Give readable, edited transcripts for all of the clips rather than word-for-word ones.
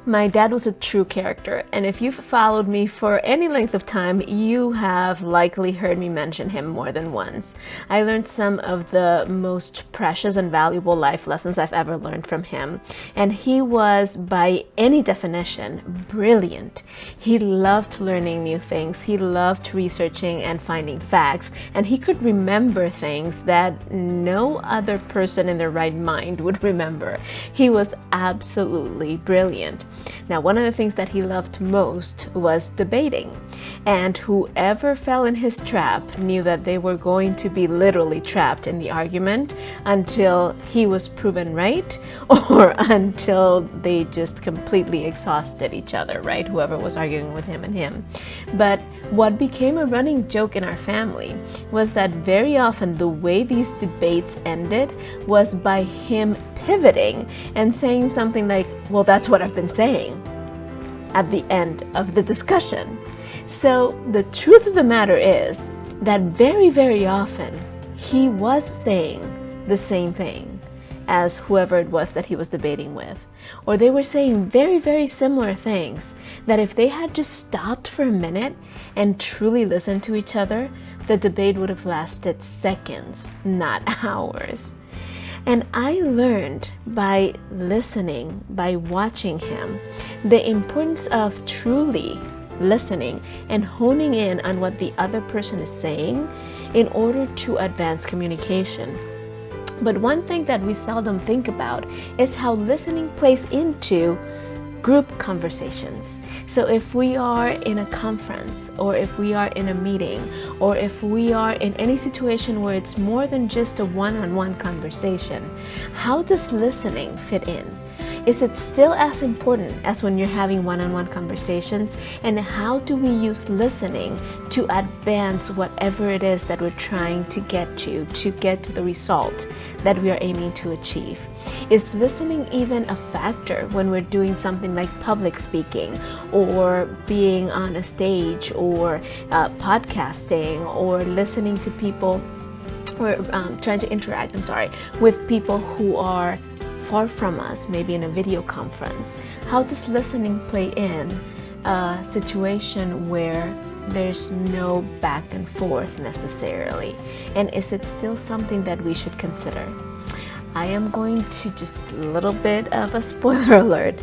My dad was a true character, and if you've followed me for any length of time, you have likely heard me mention him more than once. I learned some of the most precious and valuable life lessons I've ever learned from him, and he was, by any definition, brilliant. He loved learning new things, he loved researching and finding facts, and he could remember things that no other person in their right mind would remember. He was absolutely brilliant. Now, one of the things that he loved most was debating, and whoever fell in his trap knew that they were going to be literally trapped in the argument until he was proven right or until they just completely exhausted each other, right? Whoever was arguing with him and him. But what became a running joke in our family was that very often the way these debates ended was by him pivoting and saying something like, well, that's what I've been saying, at the end of the discussion. So the truth of the matter is that very, very often he was saying the same thing as whoever it was that he was debating with. Or they were saying very, very similar things that if they had just stopped for a minute and truly listened to each other, the debate would have lasted seconds, not hours. And I learned by listening, by watching him, the importance of truly listening and honing in on what the other person is saying in order to advance communication. But one thing that we seldom think about is how listening plays into group conversations. So if we are in a conference, or if we are in a meeting, or if we are in any situation where it's more than just a one-on-one conversation, how does listening fit in? Is it still as important as when you're having one-on-one conversations? And how do we use listening to advance whatever it is that we're trying to get to the result that we are aiming to achieve? Is listening even a factor when we're doing something like public speaking, or being on a stage, or podcasting, or listening to people, or trying to interact, with people who are far from us, maybe in a video conference? How does listening play in a situation where there's no back and forth necessarily? And is it still something that we should consider? I am going to, just a little bit of a spoiler alert,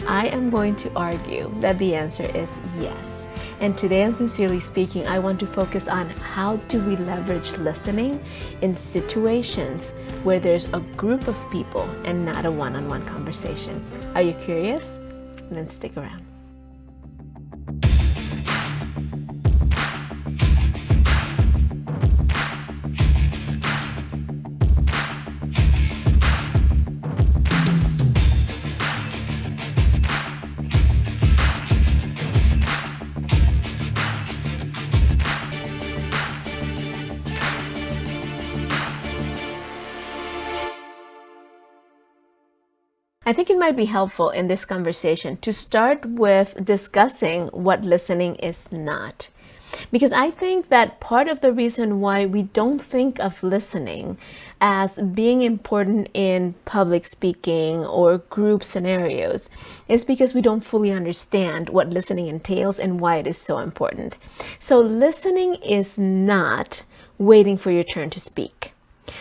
I am going to argue that the answer is yes. And today on Sincerely Speaking, I want to focus on how do we leverage listening in situations where there's a group of people and not a one-on-one conversation. Are you curious? Then stick around. I think it might be helpful in this conversation to start with discussing what listening is not. Because I think that part of the reason why we don't think of listening as being important in public speaking or group scenarios is because we don't fully understand what listening entails and why it is so important. So listening is not waiting for your turn to speak.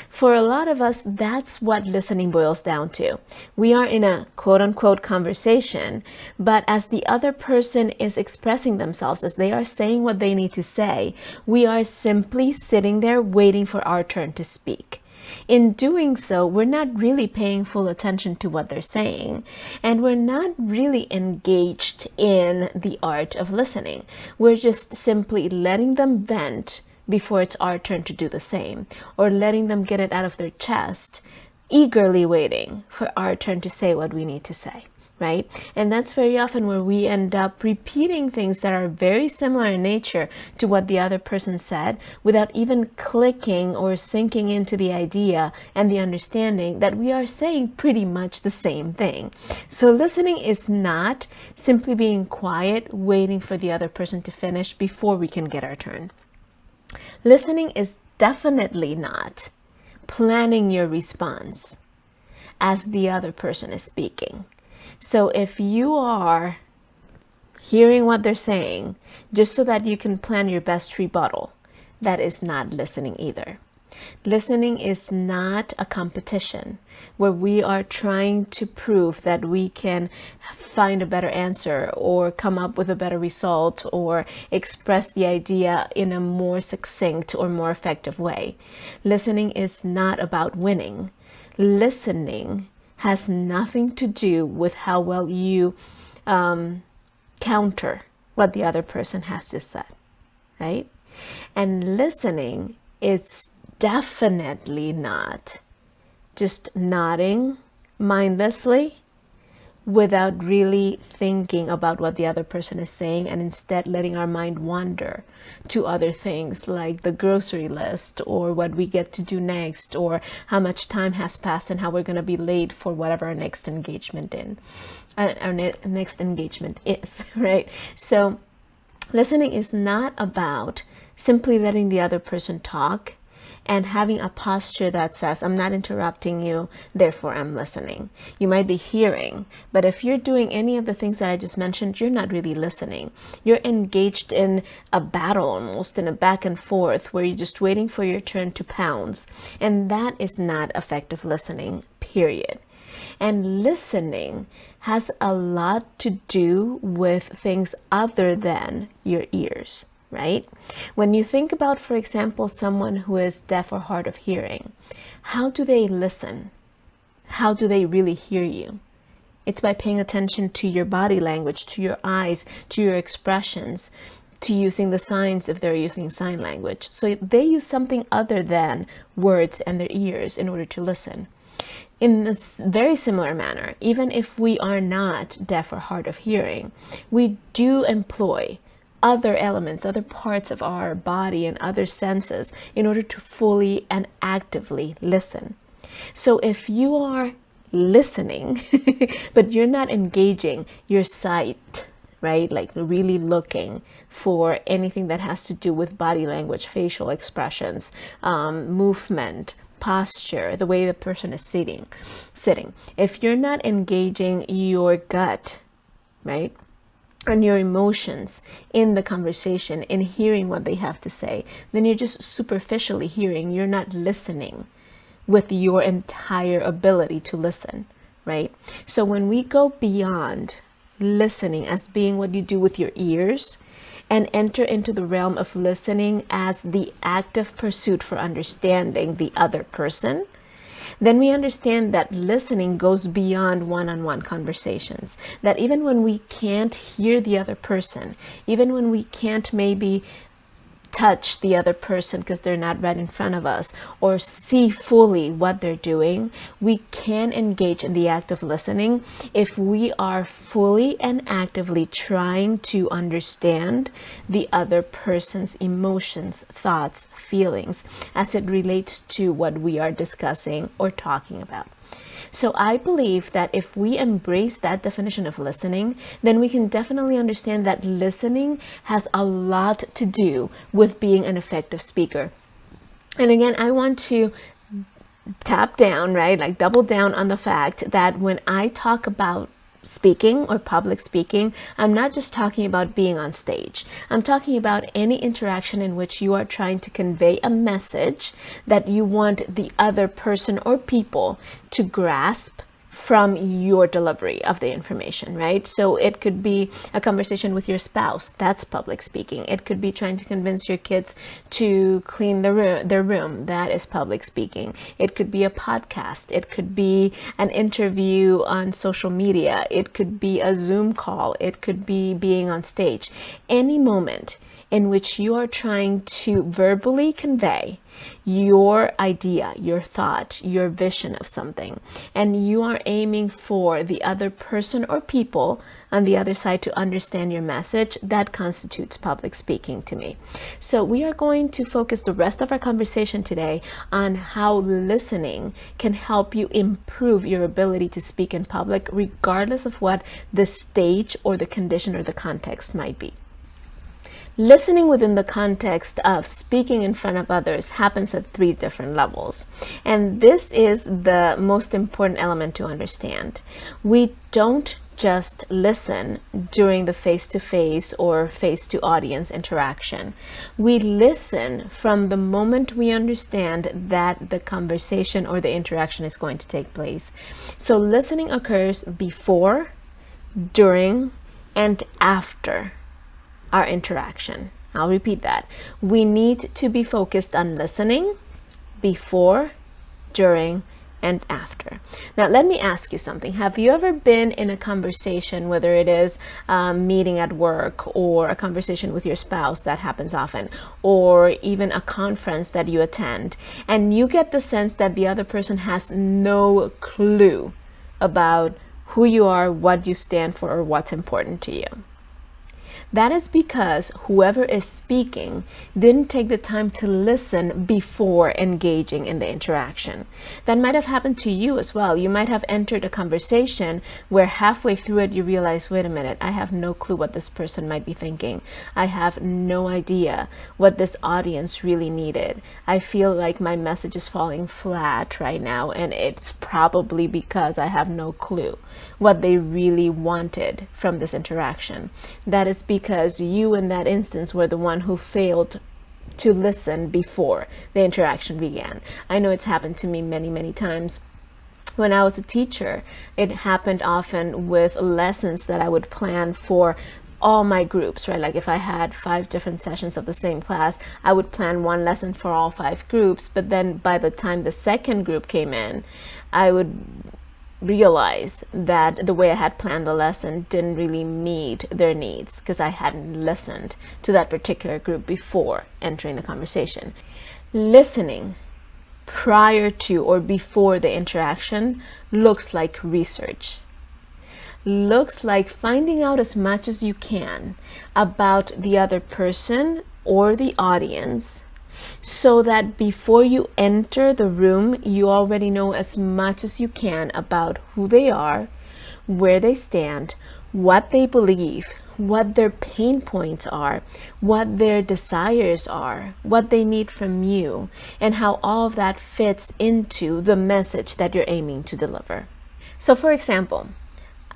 For a lot of us, that's what listening boils down to. We are in a quote-unquote conversation, but as the other person is expressing themselves, as they are saying what they need to say, we are simply sitting there waiting for our turn to speak. In doing so, we're not really paying full attention to what they're saying, and we're not really engaged in the art of listening. We're just simply letting them vent before it's our turn to do the same, or letting them get it out of their chest, eagerly waiting for our turn to say what we need to say, right? And that's very often where we end up repeating things that are very similar in nature to what the other person said without even clicking or sinking into the idea and the understanding that we are saying pretty much the same thing. So listening is not simply being quiet, waiting for the other person to finish before we can get our turn. Listening is definitely not planning your response as the other person is speaking. So if you are hearing what they're saying just so that you can plan your best rebuttal, that is not listening either. Listening is not a competition where we are trying to prove that we can find a better answer or come up with a better result or express the idea in a more succinct or more effective way. Listening is not about winning. Listening has nothing to do with how well you counter what the other person has just said, right? And listening is definitely not just nodding mindlessly without really thinking about what the other person is saying, and instead letting our mind wander to other things like the grocery list or what we get to do next or how much time has passed and how we're going to be late for whatever our next engagement next engagement is, right? So listening is not about simply letting the other person talk and having a posture that says, I'm not interrupting you, therefore I'm listening. You might be hearing, but if you're doing any of the things that I just mentioned, you're not really listening. You're engaged in a battle, almost in a back and forth, where you're just waiting for your turn to pounce. And that is not effective listening, period. And listening has a lot to do with things other than your ears, right? When you think about, for example, someone who is deaf or hard of hearing, how do they listen? How do they really hear you? It's by paying attention to your body language, to your eyes, to your expressions, to using the signs if they're using sign language. So they use something other than words and their ears in order to listen. In this very similar manner, even if we are not deaf or hard of hearing, we do employ other elements, other parts of our body and other senses in order to fully and actively listen. So if you are listening, but you're not engaging your sight, right? Like really looking for anything that has to do with body language, facial expressions, movement, posture, the way the person is sitting. If you're not engaging your gut, right? And your emotions in the conversation, in hearing what they have to say, then you're just superficially hearing. You're not listening with your entire ability to listen, right? So when we go beyond listening as being what you do with your ears and enter into the realm of listening as the active pursuit for understanding the other person, then we understand that listening goes beyond one-on-one conversations. That even when we can't hear the other person, even when we can't maybe touch the other person because they're not right in front of us or see fully what they're doing, we can engage in the act of listening if we are fully and actively trying to understand the other person's emotions, thoughts, feelings as it relates to what we are discussing or talking about. So I believe that if we embrace that definition of listening, then we can definitely understand that listening has a lot to do with being an effective speaker. And again, I want to tap down, right? Like double down on the fact that when I talk about speaking or public speaking, I'm not just talking about being on stage. I'm talking about any interaction in which you are trying to convey a message that you want the other person or people to grasp from your delivery of the information, right? So it could be a conversation with your spouse. That's public speaking. It could be trying to convince your kids to clean their room. That is public speaking. It could be a podcast. It could be an interview on social media. It could be a Zoom call. It could be being on stage. Any moment in which you are trying to verbally convey your idea, your thought, your vision of something, and you are aiming for the other person or people on the other side to understand your message, that constitutes public speaking to me. So we are going to focus the rest of our conversation today on how listening can help you improve your ability to speak in public, regardless of what the stage or the condition or the context might be. Listening within the context of speaking in front of others happens at 3 different levels. And this is the most important element to understand. We don't just listen during the face-to-face or face-to-audience interaction. We listen from the moment we understand that the conversation or the interaction is going to take place. So listening occurs before, during, and after our interaction. I'll repeat that. We need to be focused on listening before, during, and after. Now, let me ask you something. Have you ever been in a conversation, whether it is a meeting at work or a conversation with your spouse, that happens often, or even a conference that you attend, and you get the sense that the other person has no clue about who you are, what you stand for, or what's important to you? That is because whoever is speaking didn't take the time to listen before engaging in the interaction. That might have happened to you as well. You might have entered a conversation where halfway through it you realize, wait a minute, I have no clue what this person might be thinking. I have no idea what this audience really needed. I feel like my message is falling flat right now, and it's probably because I have no clue what they really wanted from this interaction. That is because you in that instance were the one who failed to listen before the interaction began. I know it's happened to me many times. When I was a teacher, it happened often with lessons that I would plan for all my groups, right? Like if I had 5 different sessions of the same class, I would plan one lesson for all 5 groups. But then by the time the second group came in, I would realize that the way I had planned the lesson didn't really meet their needs because I hadn't listened to that particular group before entering the conversation. Listening prior to or before the interaction looks like research. Looks like finding out as much as you can about the other person or the audience, so that before you enter the room, you already know as much as you can about who they are, where they stand, what they believe, what their pain points are, what their desires are, what they need from you, and how all of that fits into the message that you're aiming to deliver. So for example,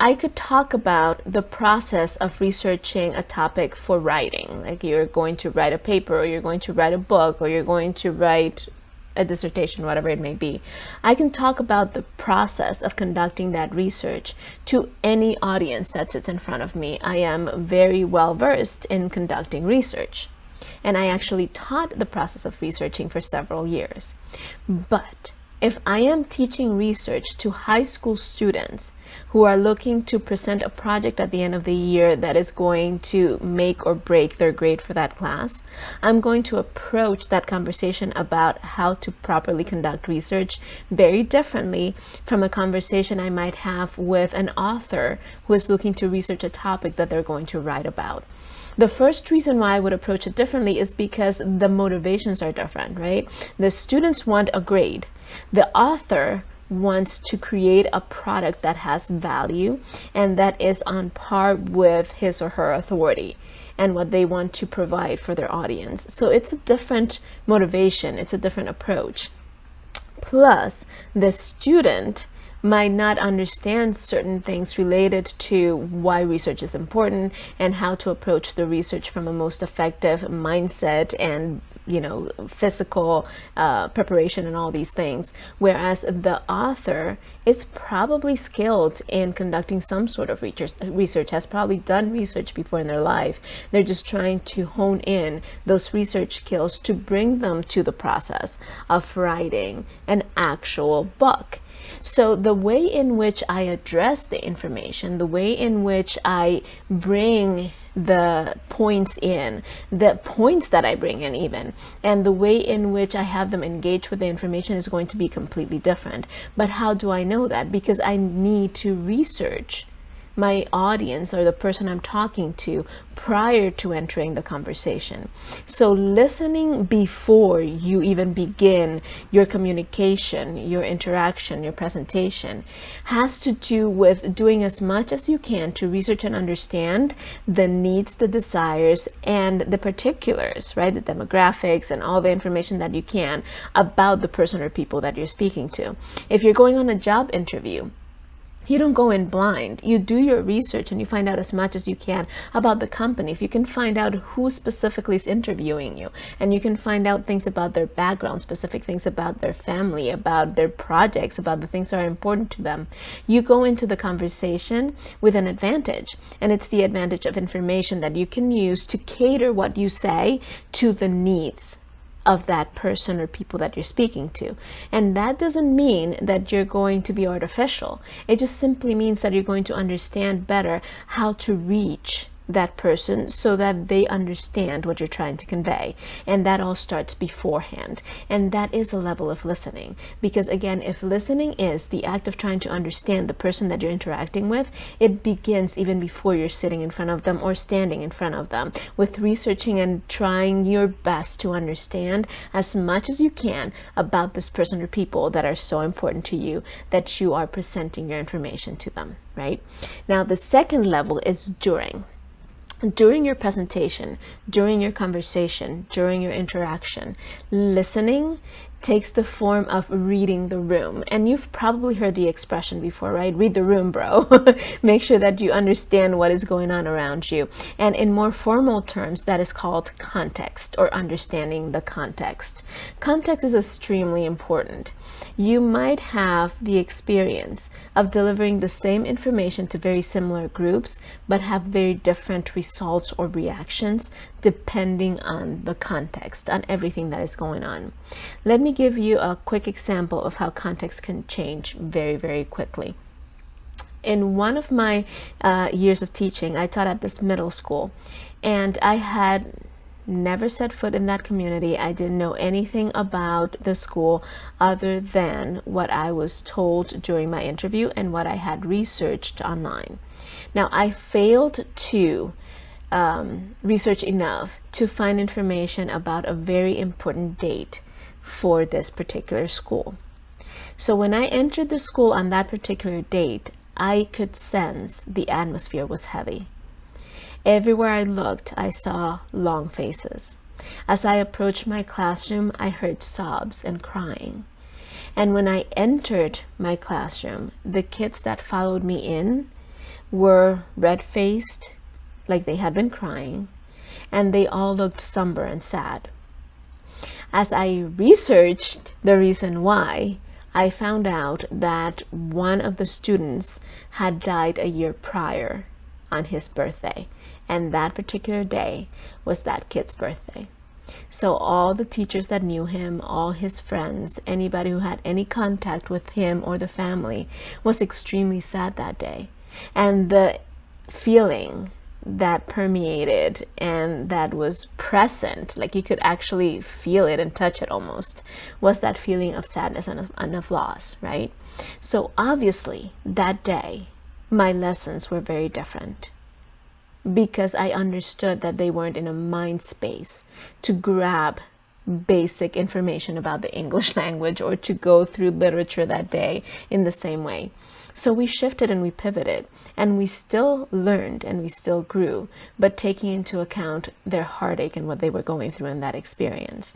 I could talk about the process of researching a topic for writing, like you're going to write a paper, or you're going to write a book, or you're going to write a dissertation, whatever it may be. I can talk about the process of conducting that research to any audience that sits in front of me. I am very well versed in conducting research, and I actually taught the process of researching for several years. But if I am teaching research to high school students who are looking to present a project at the end of the year that is going to make or break their grade for that class, I'm going to approach that conversation about how to properly conduct research very differently from a conversation I might have with an author who is looking to research a topic that they're going to write about. The first reason why I would approach it differently is because the motivations are different, right? The students want a grade. The author wants to create a product that has value and that is on par with his or her authority and what they want to provide for their audience. So it's a different motivation, it's a different approach. Plus, the student might not understand certain things related to why research is important and how to approach the research from a most effective mindset and physical preparation and all these things, whereas the author is probably skilled in conducting some sort of research, has probably done research before in their life. They're just trying to hone in those research skills to bring them to the process of writing an actual book. So the way in which I address the information, the way in which I bring the points in, the points that I bring in even, and the way in which I have them engage with the information is going to be completely different. But how do I know that? Because I need to research my audience or the person I'm talking to prior to entering the conversation. So listening before you even begin your communication, your interaction, your presentation has to do with doing as much as you can to research and understand the needs, the desires, and the particulars, right? The demographics and all the information that you can about the person or people that you're speaking to. If you're going on a job interview, You don't go in blind. You do your research and you find out as much as you can about the company. If you can find out who specifically is interviewing you, and you can find out things about their background, specific things about their family, about their projects, about the things that are important to them, you go into the conversation with an advantage. And it's the advantage of information that you can use to cater what you say to the needs of that person or people that you're speaking to. And that doesn't mean that you're going to be artificial. It just simply means that you're going to understand better how to reach that person so that they understand what you're trying to convey. And that all starts beforehand. And that is a level of listening. Because again, if listening is the act of trying to understand the person that you're interacting with, it begins even before you're sitting in front of them or standing in front of them, with researching and trying your best to understand as much as you can about this person or people that are so important to you that you are presenting your information to them, right? Now, the second level is during. During your presentation, during your conversation, during your interaction, listening takes the form of reading the room. And you've probably heard the expression before, right? Read the room, bro. Make sure that you understand what is going on around you. And in more formal terms, that is called context, or understanding the context. Context is extremely important. You might have the experience of delivering the same information to very similar groups, but have very different results or reactions depending on the context, on everything that is going on. Let me give you a quick example of how context can change very, very quickly. In one of my years of teaching, I taught at this middle school, and I had never set foot in that community. I didn't know anything about the school other than what I was told during my interview and what I had researched online. Now, I failed to research enough to find information about a very important date for this particular school. So when I entered the school on that particular date, I could sense the atmosphere was heavy. Everywhere I looked, I saw long faces. As I approached my classroom, I heard sobs and crying. And when I entered my classroom, the kids that followed me in were red-faced, like they had been crying, and they all looked somber and sad. As I researched the reason why, I found out that one of the students had died a year prior on his birthday. And that particular day was that kid's birthday. So all the teachers that knew him, all his friends, anybody who had any contact with him or the family was extremely sad that day. And the feeling that permeated and that was present, like you could actually feel it and touch it almost, was that feeling of sadness and of loss, right? So obviously that day, my lessons were very different, because I understood that they weren't in a mind space to grab basic information about the English language or to go through literature that day in the same way. So we shifted and we pivoted, and we still learned and we still grew, but taking into account their heartache and what they were going through in that experience.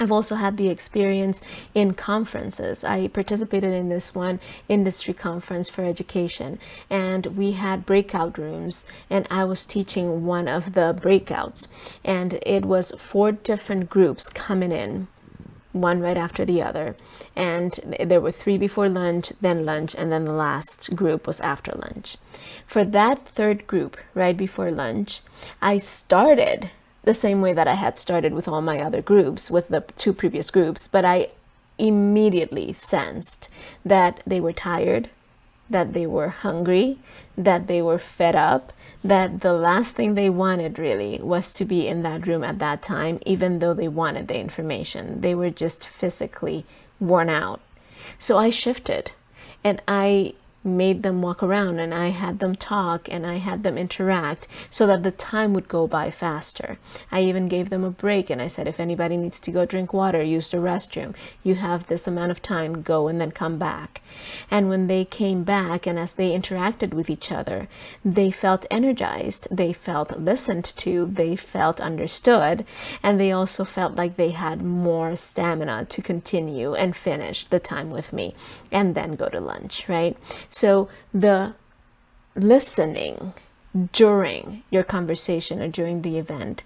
I've also had the experience in conferences. I participated in this one industry conference for education, and we had breakout rooms, and I was teaching one of the breakouts, and it was 4 different groups coming in, one right after the other, and there were 3 before lunch, and then the last group was after lunch. For that 3rd group right before lunch, I started the same way that I had started with all my other groups, with the 2 previous groups, but I immediately sensed that they were tired, that they were hungry, that they were fed up, that the last thing they wanted really was to be in that room at that time, even though they wanted the information. They were just physically worn out. So I shifted, and I made them walk around, and I had them talk, and I had them interact so that the time would go by faster. I even gave them a break, and I said, if anybody needs to go drink water, use the restroom, you have this amount of time, go and then come back. And when they came back, and as they interacted with each other, they felt energized, they felt listened to, they felt understood, and they also felt like they had more stamina to continue and finish the time with me and then go to lunch, right? So the listening during your conversation or during the event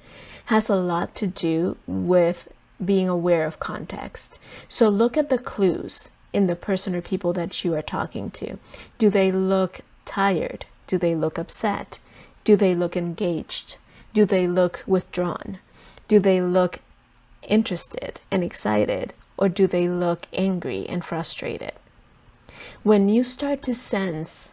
has a lot to do with being aware of context. So look at the clues in the person or people that you are talking to. Do they look tired? Do they look upset? Do they look engaged? Do they look withdrawn? Do they look interested and excited? Or do they look angry and frustrated? When you start to sense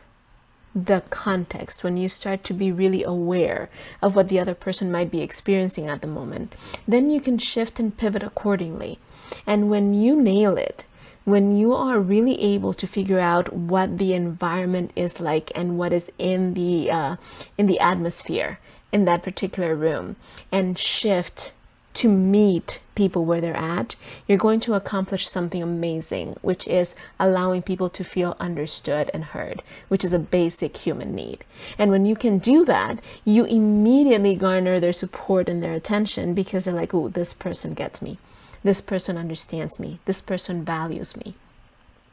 the context, when you start to be really aware of what the other person might be experiencing at the moment, then you can shift and pivot accordingly. And when you nail it, when you are really able to figure out what the environment is like and what is in the atmosphere in that particular room, and shift to meet people where they're at, you're going to accomplish something amazing, which is allowing people to feel understood and heard, which is a basic human need. And when you can do that, you immediately garner their support and their attention, because they're like, oh, this person gets me. This person understands me. This person values me.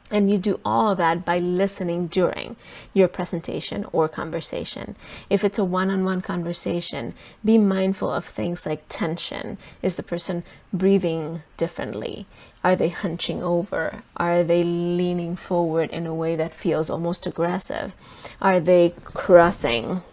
And you do all of that by listening during your presentation or conversation. If it's a one-on-one conversation, be mindful of things like tension. Is the person breathing differently? Are they hunching over? Are they leaning forward in a way that feels almost aggressive? Are they crossing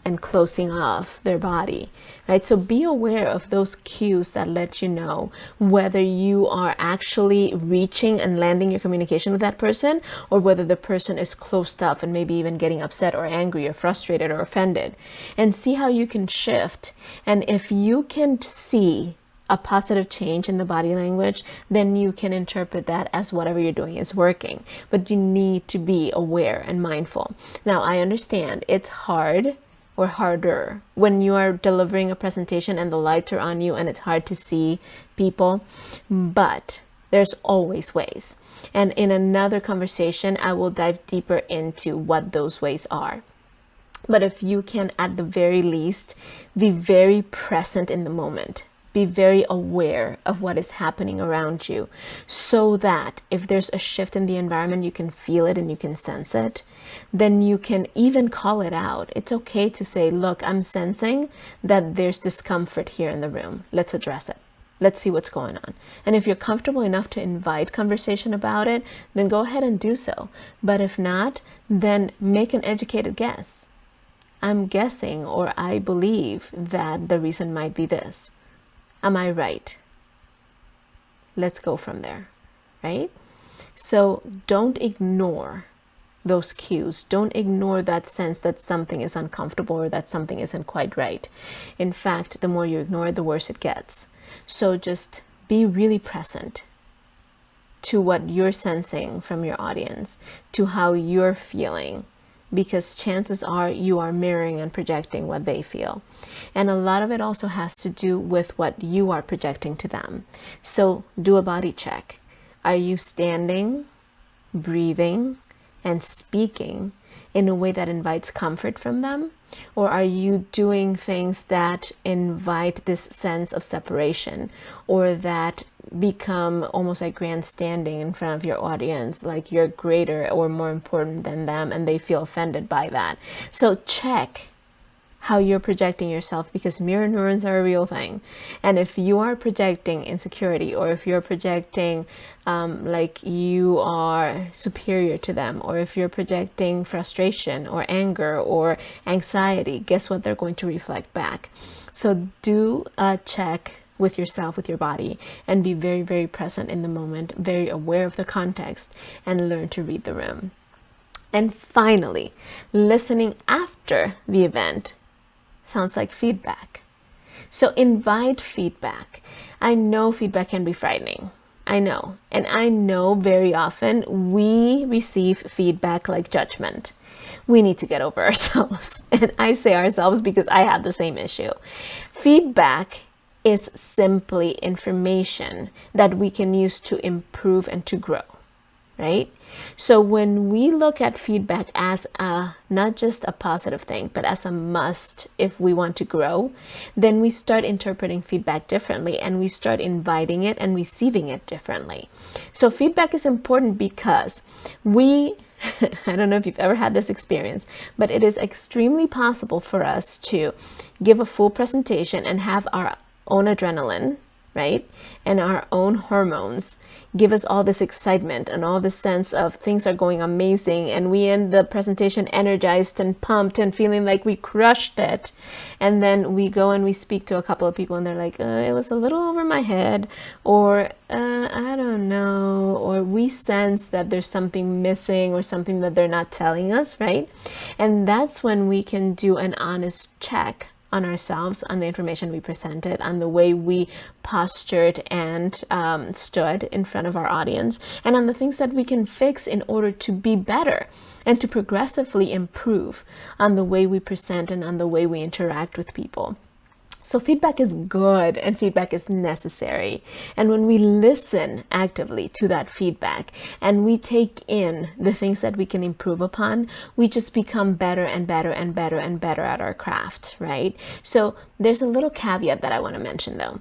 and closing off their body, right? So be aware of those cues that let you know whether you are actually reaching and landing your communication with that person, or whether the person is closed up and maybe even getting upset or angry or frustrated or offended. And see how you can shift. And if you can see a positive change in the body language, then you can interpret that as whatever you're doing is working. But you need to be aware and mindful. Now, I understand it's hard or harder when you are delivering a presentation and the lights are on you and it's hard to see people, but there's always ways. And in another conversation, I will dive deeper into what those ways are. But if you can, at the very least, be very present in the moment, be very aware of what is happening around you, so that if there's a shift in the environment, you can feel it and you can sense it. Then you can even call it out. It's okay to say, look, I'm sensing that there's discomfort here in the room. Let's address it. Let's see what's going on. And if you're comfortable enough to invite conversation about it, then go ahead and do so. But if not, then make an educated guess. I'm guessing, or I believe that the reason might be this. Am I right? Let's go from there, right? So don't ignore those cues. Don't ignore that sense that something is uncomfortable or that something isn't quite right. In fact, the more you ignore it, the worse it gets. So just be really present to what you're sensing from your audience, to how you're feeling, because chances are you are mirroring and projecting what they feel. And a lot of it also has to do with what you are projecting to them. So do a body check. Are you standing, breathing, and speaking in a way that invites comfort from them? Or are you doing things that invite this sense of separation, or that become almost like grandstanding in front of your audience, like you're greater or more important than them and they feel offended by that? So check how you're projecting yourself, because mirror neurons are a real thing. And if you are projecting insecurity, or if you're projecting like you are superior to them, or if you're projecting frustration or anger or anxiety, guess what? They're going to reflect back. So do a check with yourself, with your body, and be very, very present in the moment, very aware of the context, and learn to read the room. And finally, listening after the event sounds like feedback. So invite feedback. I know feedback can be frightening. I know. And I know very often we receive feedback like judgment. We need to get over ourselves. And I say ourselves because I have the same issue. Feedback is simply information that we can use to improve and to grow, right? So when we look at feedback as not just a positive thing, but as a must if we want to grow, then we start interpreting feedback differently, and we start inviting it and receiving it differently. So feedback is important because we I don't know if you've ever had this experience, but it is extremely possible for us to give a full presentation and have our own adrenaline, right? And our own hormones give us all this excitement and all this sense of things are going amazing. And we end the presentation energized and pumped and feeling like we crushed it. And then we go and we speak to a couple of people and they're like, it was a little over my head, or I don't know, or we sense that there's something missing or something that they're not telling us, right? And that's when we can do an honest check on ourselves, on the information we presented, on the way we postured and stood in front of our audience, and on the things that we can fix in order to be better and to progressively improve on the way we present and on the way we interact with people. So feedback is good and feedback is necessary. And when we listen actively to that feedback and we take in the things that we can improve upon, we just become better and better and better and better at our craft, right? So there's a little caveat that I want to mention though.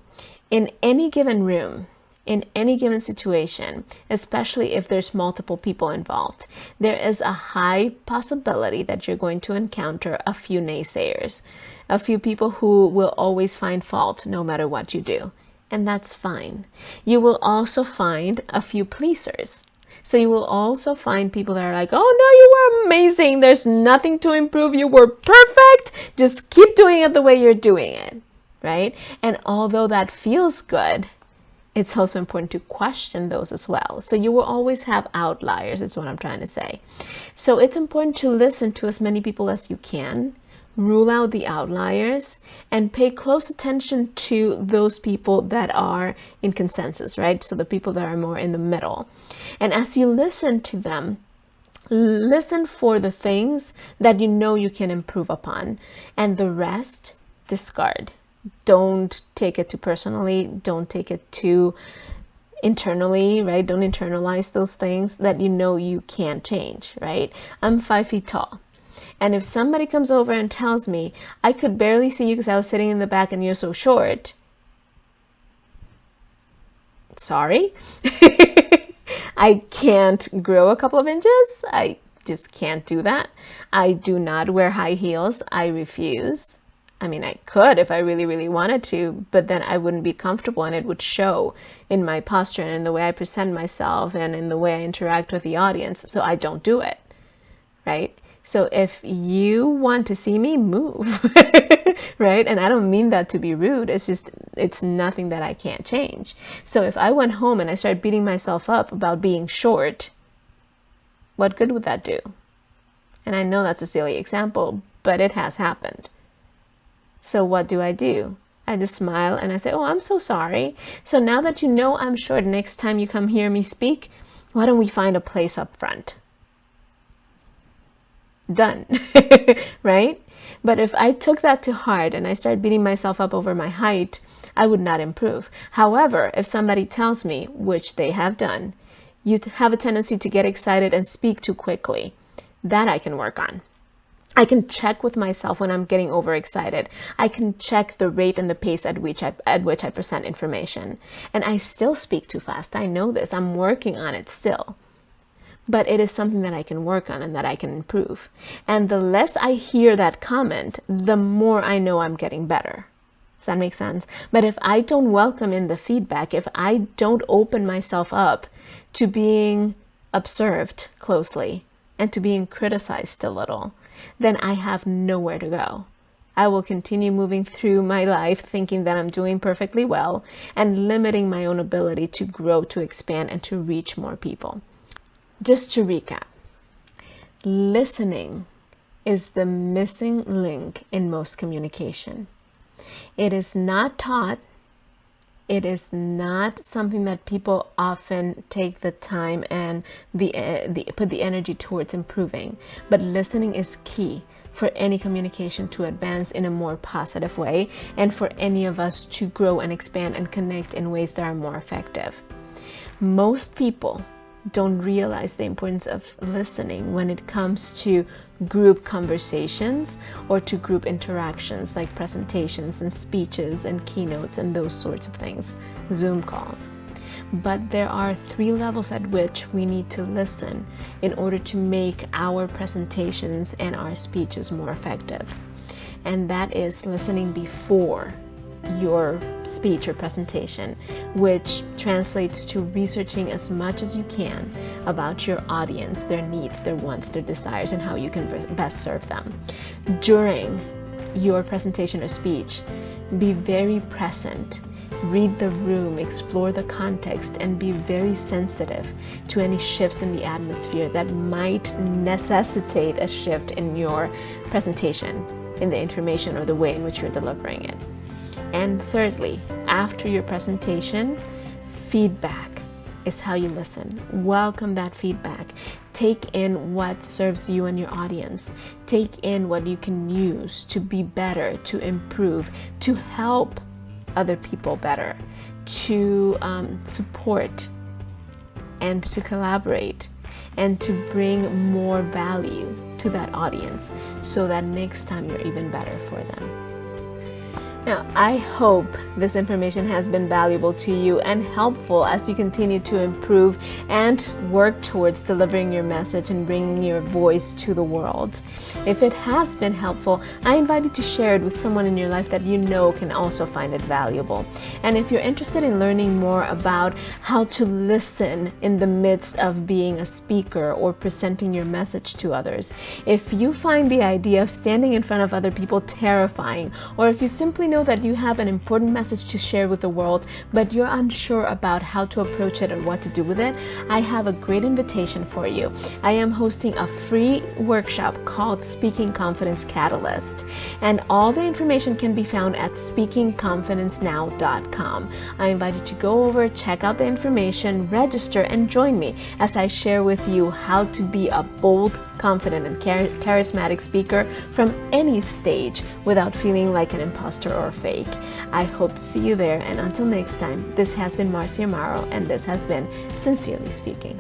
In any given room, in any given situation, especially if there's multiple people involved, there is a high possibility that you're going to encounter a few naysayers, a few people who will always find fault no matter what you do. And that's fine. You will also find a few pleasers. So you will also find people that are like, oh no, you were amazing. There's nothing to improve. You were perfect. Just keep doing it the way you're doing it, right? And although that feels good, it's also important to question those as well. So you will always have outliers, is what I'm trying to say. So it's important to listen to as many people as you can, rule out the outliers, and pay close attention to those people that are in consensus, right? So the people that are more in the middle. And as you listen to them, listen for the things that you know you can improve upon, and the rest, discard. Don't take it too personally. Don't take it too internally, right? Don't internalize those things that you know you can't change, right? I'm 5 feet tall. And if somebody comes over and tells me, I could barely see you because I was sitting in the back and you're so short. Sorry. I can't grow a couple of inches. I just can't do that. I do not wear high heels. I refuse. I mean, I could if I really, really wanted to, but then I wouldn't be comfortable and it would show in my posture and in the way I present myself and in the way I interact with the audience. So I don't do it, right? So if you want to see me, move, right? And I don't mean that to be rude. It's just, it's nothing that I can't change. So if I went home and I started beating myself up about being short, what good would that do? And I know that's a silly example, but it has happened. So what do? I just smile and I say, oh, I'm so sorry. So now that you know I'm short, next time you come hear me speak, why don't we find a place up front? Done, right? But if I took that to heart and I started beating myself up over my height, I would not improve. However, if somebody tells me, which they have done, you have a tendency to get excited and speak too quickly, that I can work on. I can check with myself when I'm getting overexcited. I can check the rate and the pace at which I present information. And I still speak too fast. I know this. I'm working on it still. But it is something that I can work on and that I can improve. And the less I hear that comment, the more I know I'm getting better. Does that make sense? But if I don't welcome in the feedback, if I don't open myself up to being observed closely and to being criticized a little, then I have nowhere to go. I will continue moving through my life thinking that I'm doing perfectly well and limiting my own ability to grow, to expand, and to reach more people. Just to recap, listening is the missing link in most communication. It is not taught. It is not something that people often take the time and put the energy towards improving. But listening is key for any communication to advance in a more positive way and for any of us to grow and expand and connect in ways that are more effective. Most people don't realize the importance of listening when it comes to group conversations or to group interactions like presentations and speeches and keynotes and those sorts of things, Zoom calls. but there are 3 levels at which we need to listen in order to make our presentations and our speeches more effective. And that is listening before your speech or presentation, which translates to researching as much as you can about your audience, their needs, their wants, their desires, and how you can best serve them. During your presentation or speech, be very present. Read the room, explore the context, and be very sensitive to any shifts in the atmosphere that might necessitate a shift in your presentation, in the information or the way in which you're delivering it. And thirdly, after your presentation, feedback is how you listen. Welcome that feedback. Take in what serves you and your audience. Take in what you can use to be better, to improve, to help other people better, to support and to collaborate and to bring more value to that audience so that next time you're even better for them. Now, I hope this information has been valuable to you and helpful as you continue to improve and work towards delivering your message and bringing your voice to the world. If it has been helpful, I invite you to share it with someone in your life that you know can also find it valuable. And if you're interested in learning more about how to listen in the midst of being a speaker or presenting your message to others, if you find the idea of standing in front of other people terrifying, or if you simply know that you have an important message to share with the world, but you're unsure about how to approach it or what to do with it, I have a great invitation for you. I am hosting a free workshop called Speaking Confidence Catalyst, and all the information can be found at speakingconfidencenow.com. I invite you to go over, check out the information, register, and join me as I share with you how to be a bold, confident, and charismatic speaker from any stage without feeling like an imposter or fake. I hope to see you there, and until next time, this has been Marcia Morrow, and this has been Sincerely Speaking.